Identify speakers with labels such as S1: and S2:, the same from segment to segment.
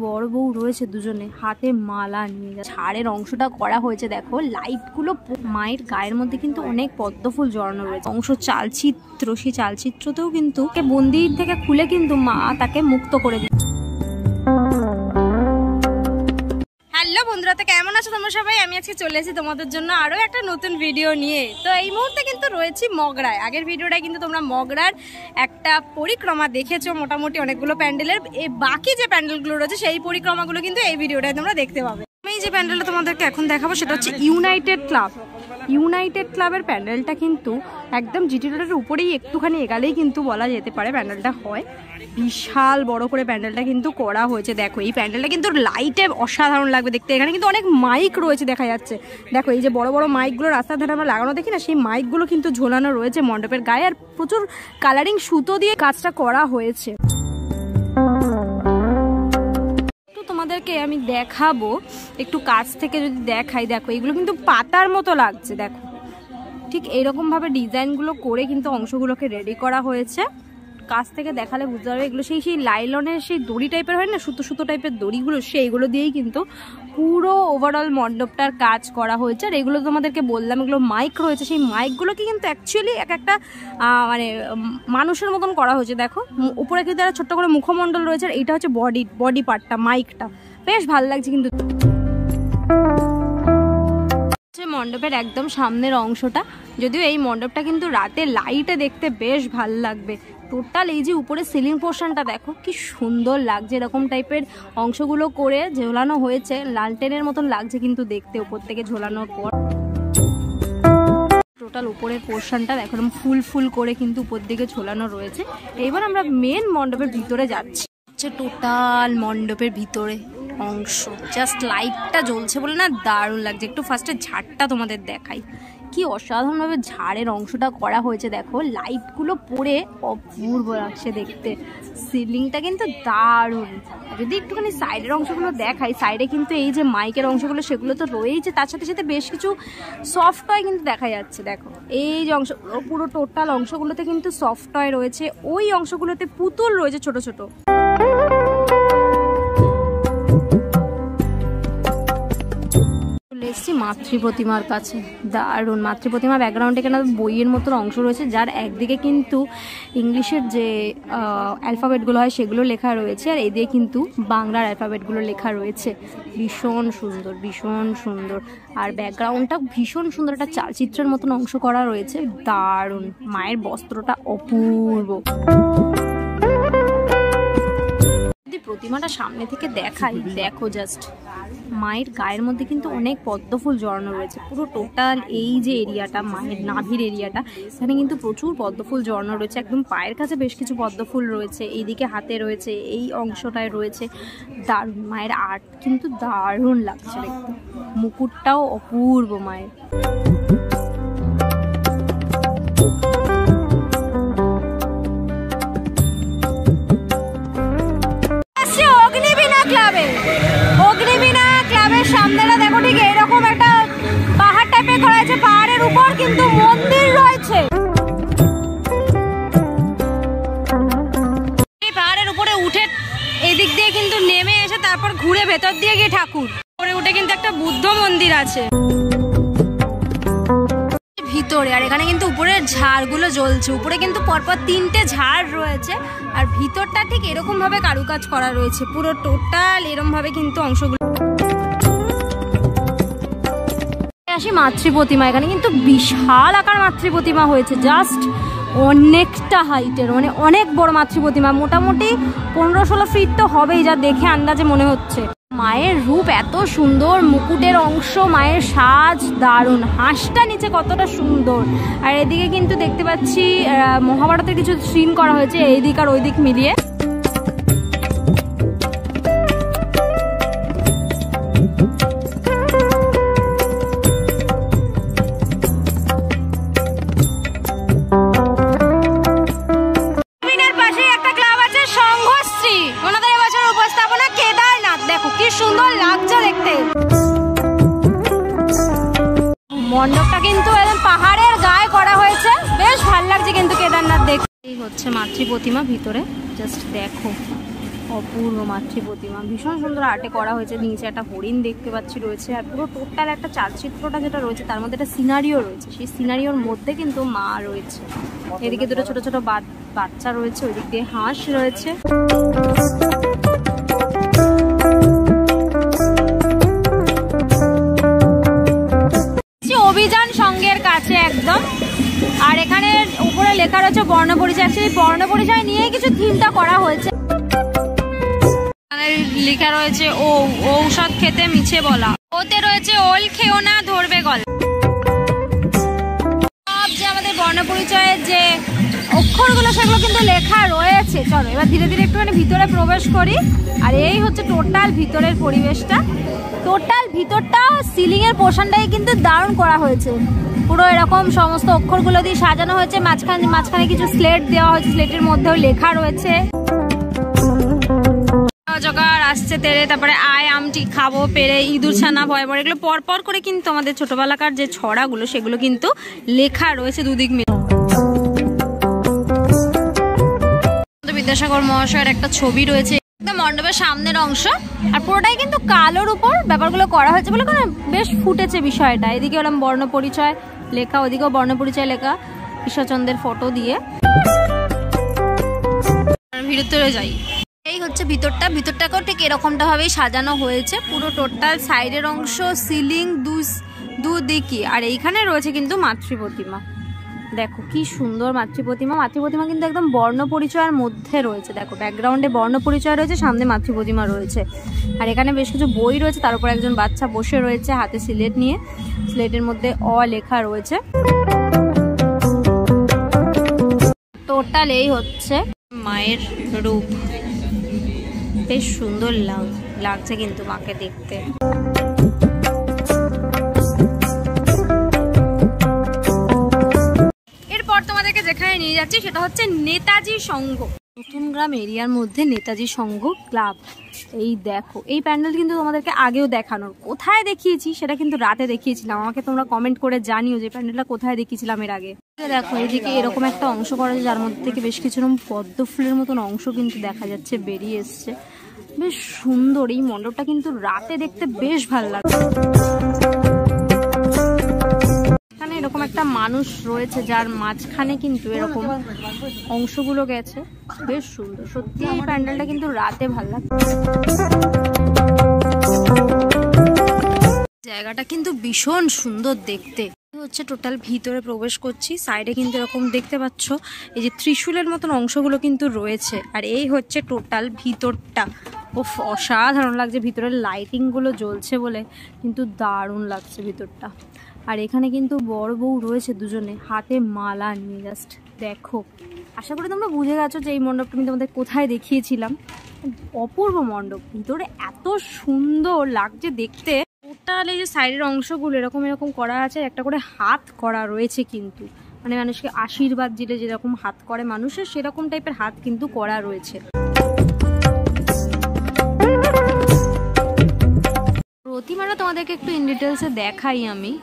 S1: বড় বউ রয়েছে দুজনে, হাতে মালা নিয়ে। ছাড়ের অংশটা করা হয়েছে দেখো, লাইটগুলো। মায়ের গায়ের মধ্যে কিন্তু অনেক পদ্মফুল জড়ানো রয়েছে। অংশ চালচিত্র, সেই চালচিত্রতেও কিন্তু মন্দির থেকে খুলে কিন্তু মা তাকে মুক্ত করে দিচ্ছে। হ্যালো বন্ধুরা, তো কেমন আছো তোমরা সবাই? আমি আজকে চলে এসেছি তোমাদের জন্য আরও একটা নতুন ভিডিও নিয়ে। তো এই মুহূর্তে কিন্তু রয়েছি মগরায়। আগের ভিডিওটায় কিন্তু তোমরা মগরার একটা পরিক্রমা দেখেছো, মোটামুটি অনেকগুলো প্যান্ডেলের। এই বাকি যে প্যান্ডেলগুলো রয়েছে সেই পরিক্রমাগুলো কিন্তু এই ভিডিওটায় তোমরা দেখতে পাবে। আমি যে প্যান্ডেলটা তোমাদেরকে এখন দেখাবো সেটা হচ্ছে ইউনাইটেড ক্লাব। ইউনাইটেড ক্লাবের প্যান্ডেলটা কিন্তু একদম জিটি রোডের উপরেই, একটুখানি এগালেই কিন্তু বলা যেতে পারে প্যান্ডেলটা হয়। বিশাল বড় করে প্যান্ডেলটা কিন্তু করা হয়েছে। দেখো এই প্যান্ডেলটা কিন্তু লাইটে অসাধারণ লাগবে দেখতে। এখানে কিন্তু অনেক মাইক রয়েছে দেখা যাচ্ছে। দেখো এই যে বড় বড় মাইকগুলো রাস্তার ধারে আমরা লাগানো দেখি না, সেই মাইকগুলো কিন্তু ঝোলানো রয়েছে মণ্ডপের গায়ে। আর প্রচুর কালারিং সুতো দিয়ে কাজটা করা হয়েছে। তোমাদেরকে আমি দেখাবো একটু কাছ থেকে যদি দেখাই। দেখো এগুলো কিন্তু পাতার মতো লাগছে। দেখো ঠিক এইরকম ভাবে ডিজাইনগুলো করে কিন্তু অংশগুলোকে রেডি করা হয়েছে। কাছ থেকে দেখালে বুঝতে পারবে এগুলো সেই লাইলনের সেই দড়ি টাইপের হয় না, সুতো সুতো টাইপের দড়িগুলো, সেইগুলো দিয়েই কিন্তু পুরো ওভারঅল মণ্ডপটার কাজ করা হয়েছে। আর এগুলো তোমাদেরকে বললাম, এগুলো মাইক রয়েছে। সেই মাইকগুলোকে কিন্তু অ্যাকচুয়ালি একটা মানে মানুষের মতন করা হয়েছে। দেখো উপরে কিন্তু একটা ছোট্ট করে মুখমণ্ডল রয়েছে। আর এইটা হচ্ছে বডি পার্টটা, মাইকটা বেশ ভালো লাগছে কিন্তু। মণ্ডপের একদম সামনের অংশটা, যদিও এই মণ্ডপটা কিন্তু রাতে লাইটে দেখতে বেশ ভালো লাগবে। টোটাল এই যে উপরে সিলিং পোর্শনটা দেখো কি সুন্দর লাগছে। এরকম টাইপের অংশগুলো করে ঝোলানো হয়েছে, লালটেনের মতন লাগছে কিন্তু দেখতে উপর থেকে ঝোলানোর পর। টোটাল উপরের পোর্শনটা দেখো ফুল করে কিন্তু উপর দিকে ঝোলানো রয়েছে। এবার আমরা মেন মণ্ডপের ভিতরে যাচ্ছি। টোটাল মণ্ডপের ভিতরে অংশ জাস্ট লাইটটা জ্বলছে বলে না দারুণ লাগছে। একটু ফার্স্টে ঝাড়টা তোমাদের দেখাই, কি অসাধারণভাবে ঝাড়ের অংশটা করা হয়েছে। দেখো লাইটগুলো পরে অপূর্ব লাগছে দেখতে। সিলিংটা কিন্তু দারুণ। যদি একটুখানি সাইডের অংশগুলো দেখাই, সাইডে কিন্তু এই যে মাইকের অংশগুলো সেগুলো তো রয়েইছে, তার সাথে সাথে বেশ কিছু সফট টয় কিন্তু দেখা যাচ্ছে। দেখো এই যে অংশগুলো, পুরো টোটাল অংশগুলোতে কিন্তু সফট টয় রয়েছে। ওই অংশগুলোতে পুতুল রয়েছে ছোট ছোট। এসছি মাতৃ প্রতিমার কাছে, দারুণ। মাতৃ প্রতিমার ব্যাকগ্রাউন্ডে কেন বইয়ের মতন অংশ রয়েছে, যার একদিকে কিন্তু ইংলিশের যে অ্যালফাবেটগুলো হয় সেগুলো লেখা রয়েছে, আর এই দিয়ে কিন্তু বাংলার অ্যালফাবেটগুলো লেখা রয়েছে। ভীষণ সুন্দর, ভীষণ সুন্দর। আর ব্যাকগ্রাউন্ডটা ভীষণ সুন্দর, একটা চালচিত্রের মতন অংশ করা রয়েছে, দারুণ। মায়ের বস্ত্রটা অপূর্ব। প্রতিমাটা সামনে থেকে দেখাই, দেখো জাস্ট মায়ের গায়ের মধ্যে কিন্তু অনেক পদ্মফুল জড়ানো রয়েছে। পুরো টোটাল এই যে এরিয়াটা, মায়ের নাভির এরিয়াটা, এখানে কিন্তু প্রচুর পদ্মফুল জড়ানো রয়েছে। একদম পায়ের কাছে বেশ কিছু পদ্মফুল রয়েছে, এইদিকে হাতে রয়েছে, এই অংশটায় রয়েছে। দারুণ, মায়ের আর্ট কিন্তু দারুণ লাগছে দেখতে। মুকুটটাও অপূর্ব মায়ের। অগ্নিবীণা ক্লাবের সামনেটা দেখো, ঠিক এরকম একটা পাহাড় টাইপের করা আছে। পাহাড়ের উপর কিন্তু মন্দির রয়েছে। এই পাহাড়ের উপরে উঠে এদিক দিয়ে কিন্তু নেমে এসে তারপর ঘুরে ভেতর দিয়ে গিয়ে ঠাকুর উপরে উঠে কিন্তু একটা বুদ্ধ মন্দির আছে ভিতরে। আর এখানে কিন্তু উপরের ঝাড়গুলো জ্বলছে। উপরে কিন্তু পরপর 3টে ঝাড় রয়েছে। আর ভিতরটা ঠিক এরকম ভাবে কারুকাজ করা রয়েছে, পুরো টোটাল এরকম ভাবে কিন্তু অংশগুলো। আসি মাতৃ প্রতিমা। এখানে কিন্তু বিশাল আকার মাতৃ প্রতিমা হয়েছে, জাস্ট অনেকটা হাইটের, মানে অনেক বড় মাতৃ প্রতিমা। মোটামুটি 15-16 ফিট তো হবেই, যা দেখে আন্দাজে মনে হচ্ছে। মায়ের রূপ এত সুন্দর, মুকুটের অংশ, মায়ের সাজ দারুণ। হাঁসটা নিচে কতটা সুন্দর। আর এদিকে কিন্তু দেখতে পাচ্ছি মহাভারতের কিছু সিন করা হয়েছে এইদিক আর ওই দিক মিলিয়ে। পাশে একটা ক্লাব আছে সংঘশ্রী, ওনাদের এবছর উপস্থাপনা কেদারনাথ। দেখো কি সুন্দর লাগছে দেখতে। মণ্ডপটা কিন্তু একদম পাহাড়ের গায়ে করা হয়েছে, বেশ ভালো লাগছে কিন্তু কেদারনাথ দেখতে। এই হচ্ছে মাতৃ প্রতিমা ভিতরে, জাস্ট দেখো অপূর্ব মাতৃ প্রতিমা, ভীষণ সুন্দর আর্টে করা হয়েছে। নিচে একটা হরিণ দেখতে পাচ্ছি রয়েছে, আর পুরো টোটাল একটা চালচিত্রটা যেটা রয়েছে তার মধ্যে একটা সিনারিও রয়েছে, সেই সিনারিওর মধ্যে কিন্তু মা রয়েছে। এদিকে দুটো ছোট ছোট বাচ্চা রয়েছে, ওই দিক দিয়ে হাঁস রয়েছে। অভিযান সংঘের কাছে একদম, আর এখানে উপরে লেখা রয়েছে বর্ণ পরিচয়। অ্যাকচুয়ালি বর্ণ পরিচয় নিয়ে কিছু থিমটা করা হয়েছে। লেখা রয়েছে ঔষধ খেতে মিছে বলা, ওতে রয়েছে ওল খেও না ধরবে গলা। সব যে আমাদের বর্ণ পরিচয়ের যে অক্ষরগুলো সেগুলো কিন্তু লেখা রয়েছে। চলো এবার ধীরে ধীরে একটুখানি ভিতরে প্রবেশ করি। আর এই হচ্ছে টোটাল ভিতরের পরিবেশটা। টোটাল ভিতরটা সিলিং এর পোর্শনটাই কিন্তু দারুণ করা হয়েছে। পুরো এরকম সমস্ত অক্ষরগুলো দিয়ে সাজানো হয়েছে, মাঝখানে কিছু স্লেট দেওয়া হয়েছে, স্লেটের মধ্যেও লেখা রয়েছে। জোগাড় আসছে তেরে, তারপরে আয় আমটি খাবো পেরে, ইঁদুর ছানা ভয় পড়ে, এগুলো পরপর করে কিন্তু আমাদের ছোটবেলাকার যে ছড়াগুলো সেগুলো কিন্তু লেখা রয়েছে দুদিক মিলে। বিদ্যাসাগর মহাশয়ের একটা ছবি রয়েছে একদম মণ্ডপের সামনের অংশ, আর পুরোটাই কিন্তু কালোর উপর ব্যাপারগুলো করা হয়েছে বলে বেশ ফুটেছে বিষয়টা। এদিকে হলাম বর্ণ পরিচয় লেখা, ওদিকেও বর্ণ পরিচয় লেখা ঈশ্বরচন্দ্রের ফটো দিয়ে। ভিতরে যাই, এই হচ্ছে ভিতরটাকেও ঠিক এরকমটা ভাবেই সাজানো হয়েছে। পুরো টোটাল সাইডের অংশ, সিলিং দুদিকে, আর এইখানে রয়েছে কিন্তু মাতৃ প্রতিমা। দেখো কি সুন্দর মাতৃ প্রতিমা কিন্তু একদম বর্ণ পরিচয়ের মধ্যে রয়েছে। দেখো ব্যাকগ্রাউন্ডে বর্ণ পরিচয় রয়েছে, সামনে মাতৃ প্রতিমা রয়েছে, আর এখানে বেশ কিছু বই রয়েছে। তার উপর একজন বাচ্চা বসে রয়েছে হাতে সিলেট নিয়ে, সিলেটের মধ্যে অ লেখা রয়েছে। টোটাল এই হচ্ছে মায়ের রূপ, বেশ সুন্দর লাগছে কিন্তু মাকে দেখতে। এরপর তোমাদেরকে যেখানে নিয়ে যাচ্ছি সেটা হচ্ছে নেতাজি সংঘ, নতুন গ্রাম এরিয়ার মধ্যে নেতাজি সংঘ ক্লাব। এই দেখো এই প্যান্ডেল কিন্তু তোমাদেরকে আগেও দেখানোর, কোথায় দেখিয়েছি সেটা কিন্তু রাতে দেখিয়েছিলাম। আমাকে তোমরা কমেন্ট করে জানিও যে প্যান্ডেলটা কোথায় দেখিয়েছিলাম এর আগে। দেখো এইদিকে এরকম একটা অংশ করা আছে, যার মধ্যে থেকে বেশ কিছু পদ্ম ফুলের মতন অংশ কিন্তু দেখা যাচ্ছে বেরিয়ে এসছে, বেশ সুন্দর। এই মণ্ডপটা কিন্তু রাতে দেখতে বেশ ভালো লাগে। এখানে এরকম একটা মানুষ রয়েছে যার মাঝখানে কিন্তু এরকম অংশগুলো গেছে, বেশ সুন্দর। সত্যি এই প্যান্ডেলটা কিন্তু রাতে ভালো লাগে। জায়গাটা কিন্তু ভীষণ সুন্দর দেখতে। হচ্ছে টোটাল ভিতরে প্রবেশ করছি, সাইডে কিন্তু এরকম দেখতে পাচ্ছ এই যে ত্রিশূলের মতন অংশগুলো কিন্তু রয়েছে। আর এই হচ্ছে টোটাল ভিতরটা, অসাধারণ লাগছে। ভিতরের লাইটিং গুলো জ্বলছে বলে কিন্তু দারুণ লাগছে ভিতরটা। আর এখানে কিন্তু বড় বউ রয়েছে দুজনে, হাতে মালা নিয়ে। জাস্ট দেখো, আশা করি তোমরা বুঝে গেছো যে এই মণ্ডপটা আমি তোমাদের কোথায় দেখিয়েছিলাম। অপূর্ব মণ্ডপ, ভিতরে এত সুন্দর লাগছে দেখতে। টোটাল এই যে সাইডের অংশগুলো এরকম করা আছে, একটা করে হাত করা রয়েছে কিন্তু, মানে মানুষকে আশীর্বাদ দিলে যেরকম হাত করে মানুষের, সেরকম টাইপের হাত কিন্তু করা রয়েছে। প্রতিমাটা তোমাদেরকে একটু ইন ডিটেলসে দেখাই আমি।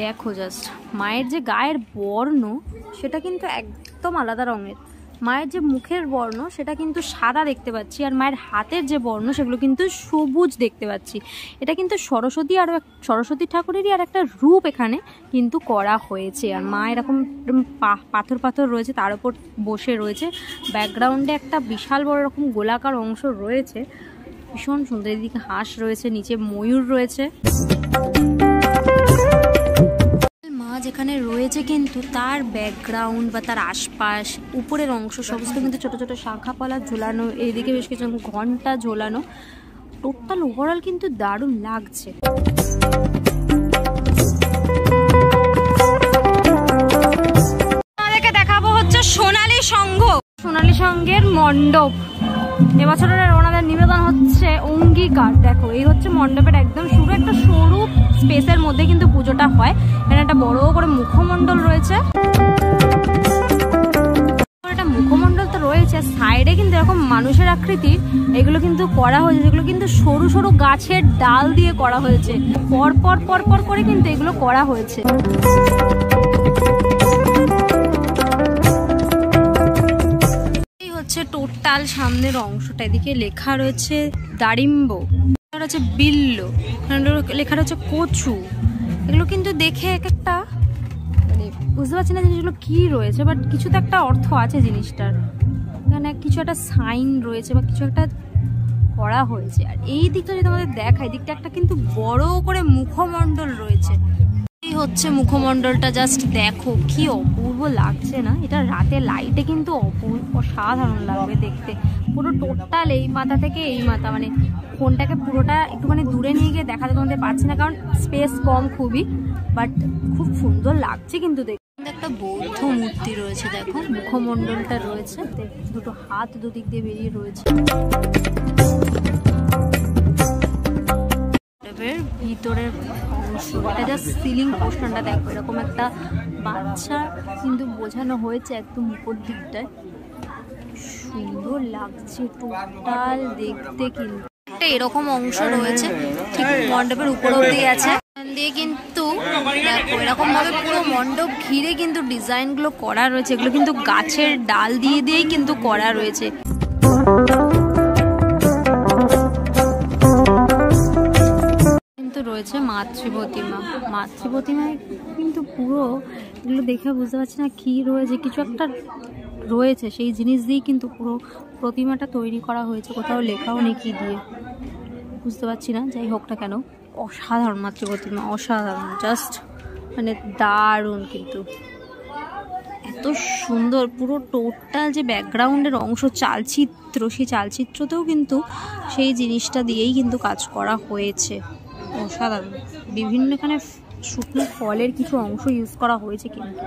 S1: দেখো জাস্ট মায়ের যে গায়ের বর্ণ সেটা কিন্তু একদম আলাদা রঙের, মায়ের যে মুখের বর্ণ সেটা কিন্তু সাদা দেখতে পাচ্ছি, আর মায়ের হাতের যে বর্ণ সেগুলো কিন্তু সবুজ দেখতে পাচ্ছি। এটা কিন্তু সরস্বতী ঠাকুরেরই আর একটা রূপ এখানে কিন্তু করা হয়েছে। আর মা এরকম পাথর রয়েছে, তার উপর বসে রয়েছে। ব্যাকগ্রাউন্ডে একটা বিশাল বড় এরকম গোলাকার অংশ রয়েছে, ভীষণ সুন্দর। এদিকে হাঁস রয়েছে, নিচে ময়ূর রয়েছে। যেখানে রয়েছে কিন্তু তার ব্যাকগ্রাউন্ড বা তার আশপাশ উপরের অংশ সমস্ত কিন্তু ছোট ছোট শাখাপালা ঝোলানো, এইদিকে বেশ কিছু ঘন্টা ঝোলানো। টোটাল ওভারঅল কিন্তু দারুণ লাগছে। আমাদেরকে দেখাবো হচ্ছে সোনালী সংঘ, সোনালী সংঘের মণ্ডপ। এবছরের ওনাদের নিবেদন হচ্ছে অঙ্গীকার। দেখো এই হচ্ছে মণ্ডপের একদম শুরু, একটা সরু স্পেসের মধ্যে কিন্তু পুজোটা হয়। এখানে একটা বড় করে মুখমণ্ডল রয়েছে, একটা মুখমণ্ডল তো রয়েছে। সাইডে কিন্তু এরকম মানুষের আকৃতি এগুলো কিন্তু করা হয়েছে, যেগুলো কিন্তু সরু সরু গাছের ডাল দিয়ে করা হয়েছে। পর করে কিন্তু এগুলো করা হয়েছে। টোটাল টোটাল সামনের অংশটা, এদিকে লেখা রয়েছে দারিম্ব, রয়েছে বিল্ল, লেখা রয়েছে কচু। এগুলো কিন্তু দেখে এক একটা মানে বুঝতে পারছি না জিনিসগুলো কি রয়েছে, বাট কিছু তো একটা অর্থ আছে জিনিসটার। এখানে কিছু একটা সাইন রয়েছে বা কিছু একটা করা হয়েছে। আর এই দিকটা যদি আমাদের দেখায়, দিকটা একটা কিন্তু বড় করে মুখমণ্ডল রয়েছে। এই হচ্ছে মুখমণ্ডলটা, জাস্ট দেখো কি অপূর্ব লাগছে না? এটা রাতে লাইটে কিন্তু অসাধারণ লাগবে দেখতে। পুরো টোটাল এই মাথা থেকে এই মাথা, মানে ফোনটাকে পুরোটা একটুখানি দূরে নিয়ে গিয়ে দেখাতে তোমাদের পারছি না, কারণ স্পেস কম খুবই, বাট খুব সুন্দর লাগছে কিন্তু দেখতে। একটা বৌদ্ধ মূর্তি রয়েছে, দেখো মুখমণ্ডলটা রয়েছে, দুটো হাত দুদিক দিয়ে বেরিয়ে রয়েছে। ভিতরের অংশ, এটা জাস্ট সিলিং পোর্শনটা দেখো, এরকম একটা বাচ্চা কিন্তু বোঝানো হয়েছে একদম উপর দিকটায়। সুন্দর লাগছে টোটাল দেখতে, কিন্তু একটা এরকম অংশ রয়েছে ঠিক মণ্ডপের উপর অব্দি আছে দিয়ে, কিন্তু দেখো এরকম ভাবে পুরো মণ্ডপ ঘিরে কিন্তু ডিজাইন গুলো করা রয়েছে। এগুলো কিন্তু গাছের ডাল দিয়ে দিয়েই কিন্তু করা রয়েছে। রয়েছে মাতৃপ্রতিমায় কিন্তু পুরো এগুলো দেখে বুঝতে পারছি না কি রয়েছে, কিছু একটা রয়েছে সেই জিনিস দিয়েই কিন্তু পুরো প্রতিমাটা তৈরি করা হয়েছে। কোথাও লেখাও নেই কি দিয়ে, বুঝতে পারছি না। যাই হোক না কেন, অসাধারণ মাতৃপ্রতিমা, অসাধারণ, জাস্ট মানে দারুণ। কিন্তু এত সুন্দর পুরো টোটাল যে ব্যাকগ্রাউন্ডের অংশ, চালচিত্র, সেই চালচিত্রতেও কিন্তু সেই জিনিসটা দিয়েই কিন্তু কাজ করা হয়েছে। অসাধারণ। বিভিন্ন এখানে শুকনো ফলের কিছু অংশ ইউজ করা হয়েছে কিন্তু।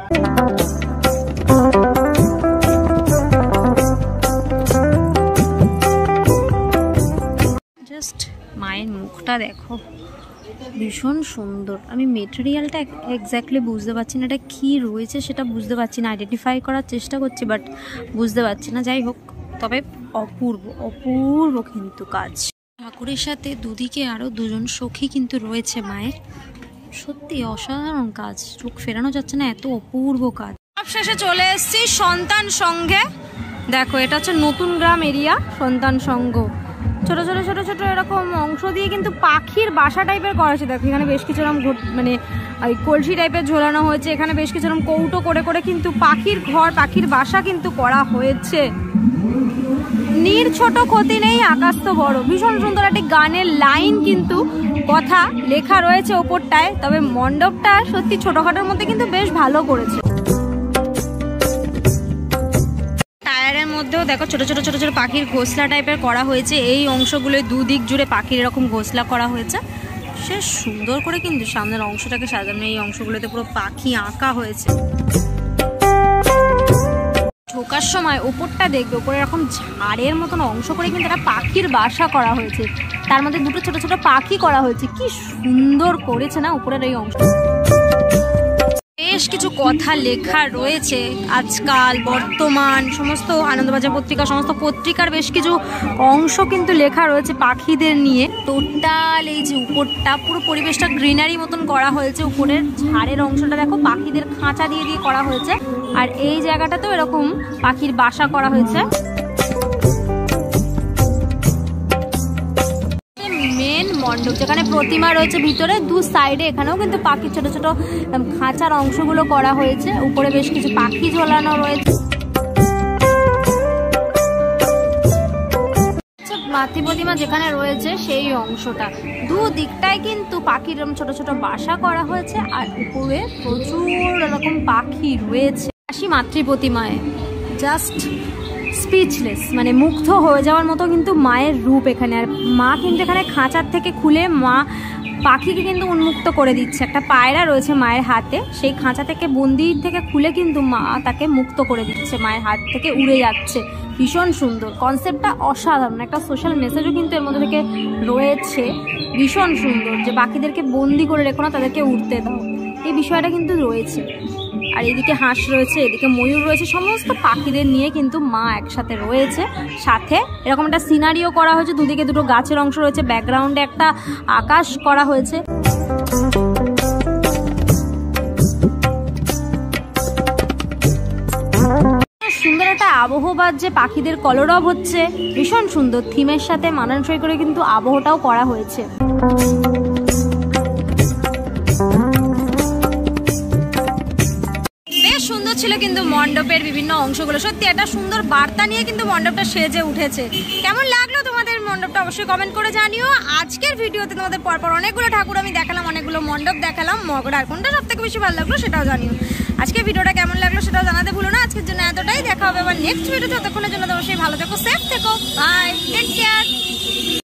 S1: জাস্ট মায়ের মুখটা দেখো, ভীষণ সুন্দর। আমি মেটেরিয়ালটা এক্স্যাক্টলি বুঝতে পারছি না, এটা কি রয়েছে সেটা বুঝতে পারছি না, আইডেন্টিফাই করার চেষ্টা করছি বাট বুঝতে পারছি না। যাই হোক, তবে অপূর্ব অপূর্ব কিন্তু কাজ। ঠাকুরের সাথে দুদিকে আরো দুজন সখী কিন্তু রয়েছে মায়ের। সত্যি অসাধারণ কাজ, চোখ ফেরানো যাচ্ছে না, এত অপূর্ব কাজ। সবশেষে চলে এসেছি সন্তান সংঘে। দেখো এটা হচ্ছে নতুন গ্রাম এরিয়া, সন্তান সংঘ। ছোট ছোট ছোট ছোট এরকম অংশ দিয়ে কিন্তু পাখির বাসা টাইপের করা হয়েছে। দেখো এখানে বেশ কিছু এরকম মানে কলসি টাইপের ঝোলানো হয়েছে, এখানে বেশ কিছু এরকম কৌটো করে করে কিন্তু পাখির ঘর, পাখির বাসা কিন্তু করা হয়েছে। নীর ছোট ক্ষতি নেই, আকাশ তো বড়, ভীষণ সুন্দর একটি গানের লাইন কিন্তু কথা লেখা রয়েছে ওপরটায়। তবে মণ্ডপটা সত্যি ছোটখাটোর মধ্যে কিন্তু বেশ ভালো করেছে। টায়ারের মধ্যেও দেখো ছোট ছোট ছোট ছোট পাখির ঘোষলা টাইপের করা হয়েছে। এই অংশগুলোয় দুদিক জুড়ে পাখির এরকম ঘোষলা করা হয়েছে, সে সুন্দর করে কিন্তু সামনের অংশটাকে সাজানো। এই অংশগুলোতে পুরো পাখি আঁকা হয়েছে। ঢোকার সময় ওপরটা দেখবে, ওপরে এরকম ঝাড়ের মতন অংশ করে কিন্তু একটা পাখির বাসা করা হয়েছে, তার মধ্যে দুটো ছোট ছোট পাখি করা হয়েছে। কি সুন্দর করেছে না উপরের এই অংশ। বেশ কিছু কথা লেখা রয়েছে আজকাল, বর্তমান, সমস্ত আনন্দবাজার পত্রিকা, সমস্ত পত্রিকার বেশ কিছু অংশ কিন্তু লেখা রয়েছে পাখিদের নিয়ে। টোটাল এই যে উপরটা পুরো পরিবেশটা গ্রিনারি মতন করা হয়েছে। উপরের ঝাড়ের অংশটা দেখো পাখিদের খাঁচা দিয়ে দিয়ে করা হয়েছে, আর এই জায়গাটাতেও এরকম পাখির বাসা করা হয়েছে। মেন মণ্ডপ যেখানে প্রতিমা রয়েছে ভিতরে, দু সাইডে এখানেও কিন্তু পাখির ছোট ছোট খাঁচার অংশগুলো করা হয়েছে। উপরে বেশ কিছু পাখি ঝোলানো রয়েছে। মাতৃ প্রতিমা যেখানে রয়েছে সেই অংশটা, দু দিকটায় কিন্তু পাখির ছোট ছোট বাসা করা হয়েছে, আর উপরে প্রচুর এরকম পাখি রয়েছে। আসি মাতৃ প্রতিমায়, জাস্ট স্পিচলেস, মানে মুগ্ধ হয়ে যাওয়ার মতো কিন্তু মায়ের রূপ এখানে। আর মা কিন্তু এখানে খাঁচার থেকে খুলে মা পাখিকে কিন্তু উন্মুক্ত করে দিচ্ছে। একটা পায়রা রয়েছে মায়ের হাতে, সেই খাঁচা থেকে বন্দির থেকে খুলে কিন্তু মা তাকে মুক্ত করে দিচ্ছে, মায়ের হাত থেকে উড়ে যাচ্ছে। ভীষণ সুন্দর কনসেপ্টটা, অসাধারণ। একটা সোশ্যাল মেসেজও কিন্তু এর মধ্যে থেকে রয়েছে, ভীষণ সুন্দর, যে পাখিদেরকে বন্দি করে রেখো না, তাদেরকে উড়তে দাও, এই বিষয়টা কিন্তু রয়েছে। আর এদিকে হাঁস রয়েছে, এদিকে ময়ূর রয়েছে, সমস্ত পাখিদের নিয়ে কিন্তু মা একসাথে রয়েছে। সাথে এরকম একটা সিনারিও করা হয়েছে, দুদিকে দুটো গাছের অংশ রয়েছে, ব্যাকগ্রাউন্ডে একটা আকাশ করা হয়েছে। সুন্দর একটা আবহবার যে পাখিদের কলরব হচ্ছে ভীষণ সুন্দর, থিমের সাথে মানানসই করে কিন্তু আবহটাও করা হয়েছে। বেশ সুন্দর ছিল কিন্তু মণ্ডপের বিভিন্ন অংশগুলো, সত্যি একটা সুন্দর বার্তা নিয়ে কিন্তু মণ্ডপটা সেজে উঠেছে। কেমন লাগলো তোমাদের মণ্ডপটা অবশ্যই কমেন্ট করে জানিও। আজকের ভিডিওতে তোমাদের পরপর অনেকগুলো ঠাকুর আমি দেখালাম, অনেকগুলো মণ্ডপ দেখালাম, মগরার কোনটা সব থেকে বেশি ভালো লাগলো সেটাও জানিও। আজকের ভিডিওটা কেমন লাগলো সেটাও জানাতে ভুলো না। আজকের জন্য এতটাই, দেখা হবে আবার নেক্সট ভিডিওতে। ততক্ষণের জন্য অবশ্যই ভালো থেকো, সেফ থেকো, বাই, টেক কেয়ার।